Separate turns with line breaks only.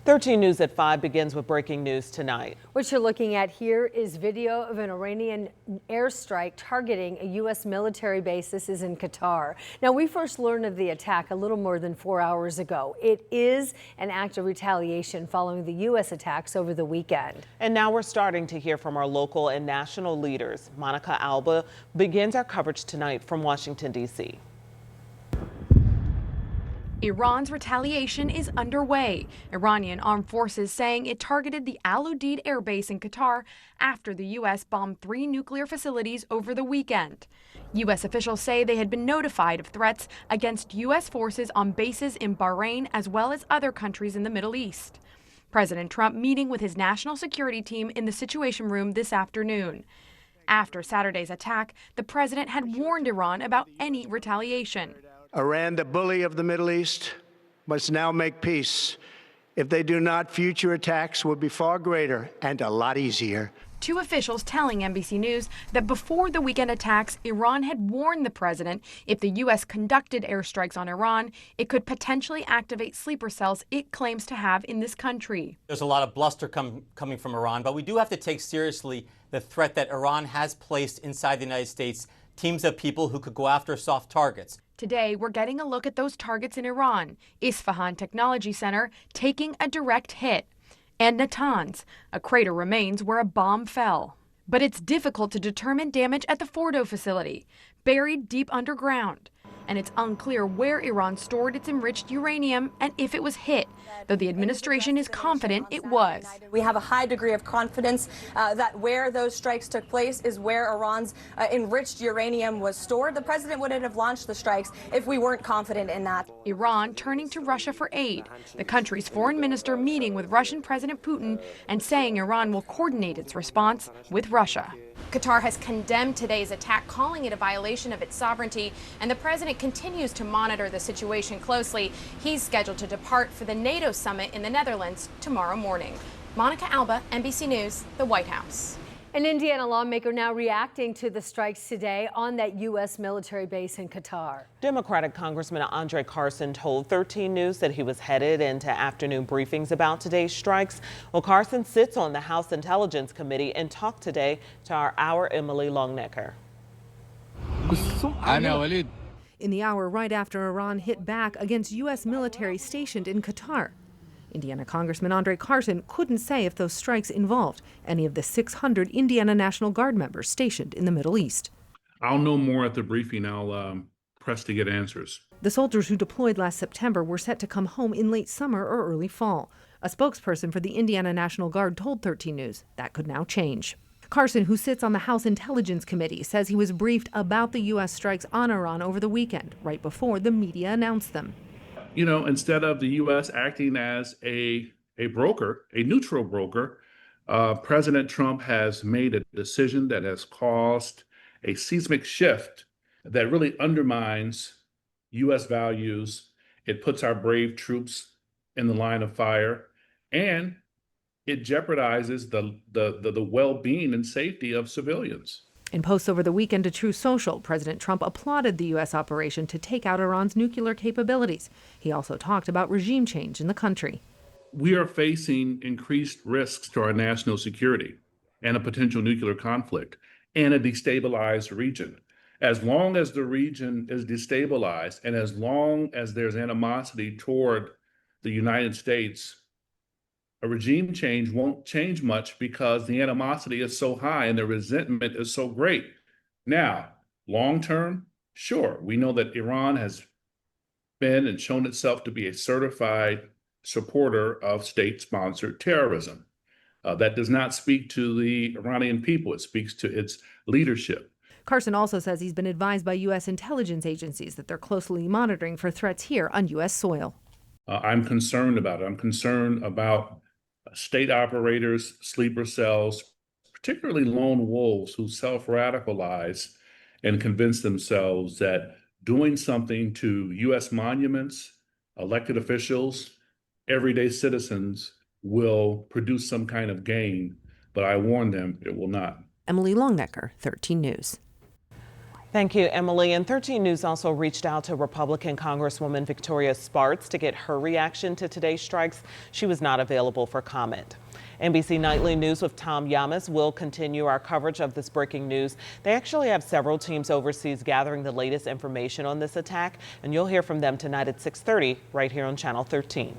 13 News at 5 begins with breaking news tonight.
What you're looking at here is video of an Iranian airstrike targeting a U.S. military base. This is in Qatar. Now, we first learned of the attack a little more than 4 hours ago. It is an act of retaliation following the U.S. attacks over the weekend.
And now we're starting to hear from our local and national leaders. Monica Alba begins our coverage tonight from Washington, D.C.
Iran's retaliation is underway. Iranian armed forces saying it targeted the Al Udeid air base in Qatar after the U.S. bombed 3 nuclear facilities over the weekend. U.S. officials say they had been notified of threats against U.S. forces on bases in Bahrain as well as other countries in the Middle East. President Trump meeting with his national security team in the Situation Room this afternoon. After Saturday's attack, the president had warned Iran about any retaliation.
Iran, the bully of the Middle East, must now make peace. If they do not, future attacks will be far greater and a lot easier.
2 officials telling NBC News that before the weekend attacks, Iran had warned the president if the U.S. conducted airstrikes on Iran, it could potentially activate sleeper cells it claims to have in this country.
There's a lot of bluster coming from Iran, but we do have to take seriously the threat that Iran has placed inside the United States, teams of people who could go after soft targets.
Today, we're getting a look at those targets in Iran. Isfahan Technology Center taking a direct hit. And Natanz, a crater remains where a bomb fell. But it's difficult to determine damage at the Fordo facility, buried deep underground. And it's unclear where Iran stored its enriched uranium and if it was hit, though the administration is confident it was.
We have a high degree of confidence that where those strikes took place is where Iran's enriched uranium was stored. The president wouldn't have launched the strikes if we weren't confident in that.
Iran turning to Russia for aid. The country's foreign minister meeting with Russian President Putin and saying Iran will coordinate its response with Russia. Qatar has condemned today's attack, calling it a violation of its sovereignty, and the president continues to monitor the situation closely. He's scheduled to depart for the NATO summit in the Netherlands tomorrow morning. Monica Alba, NBC News, the White House.
An Indiana lawmaker now reacting to the strikes today on that U.S. military base in Qatar.
Democratic Congressman Andre Carson told 13 News that he was headed into afternoon briefings about today's strikes. Well, Carson sits on the House Intelligence Committee and talked today to our Emily Longnecker.
In the hour right after Iran hit back against U.S. military stationed in Qatar. Indiana Congressman Andre Carson couldn't say if those strikes involved any of the 600 Indiana National Guard members stationed in the Middle East.
I'll know more at the briefing. I'll press to get answers.
The soldiers who deployed last September were set to come home in late summer or early fall. A spokesperson for the Indiana National Guard told 13 News that could now change. Carson, who sits on the House Intelligence Committee, says he was briefed about the U.S. strikes on Iran over the weekend, right before the media announced them.
You know, instead of the U.S. acting as a broker, a neutral broker, President Trump has made a decision that has caused a seismic shift that really undermines U.S. values. It puts our brave troops in the line of fire, and it jeopardizes the well-being and safety of civilians.
In posts over the weekend to True Social, President Trump applauded the U.S. operation to take out Iran's nuclear capabilities. He also talked about regime change in the country.
We are facing increased risks to our national security and a potential nuclear conflict and a destabilized region. As long as the region is destabilized and as long as there's animosity toward the United States, a regime change won't change much because the animosity is so high and the resentment is so great. Now, long term, sure, we know that Iran has been and shown itself to be a certified supporter of state-sponsored terrorism. That does not speak to the Iranian people. It speaks to its leadership.
Carson also says he's been advised by U.S. intelligence agencies that they're closely monitoring for threats here on U.S. soil.
I'm concerned about it. I'm concerned about state operators, sleeper cells, particularly lone wolves who self-radicalize and convince themselves that doing something to U.S. monuments, elected officials, everyday citizens will produce some kind of gain. But I warn them, it will not.
Emily Longnecker, 13 News.
Thank you, Emily. And 13 News also reached out to Republican Congresswoman Victoria Spartz to get her reaction to today's strikes. She was not available for comment. NBC Nightly News with Tom Yamas will continue our coverage of this breaking news. They actually have several teams overseas gathering the latest information on this attack, and you'll hear from them tonight at 6:30 right here on Channel 13.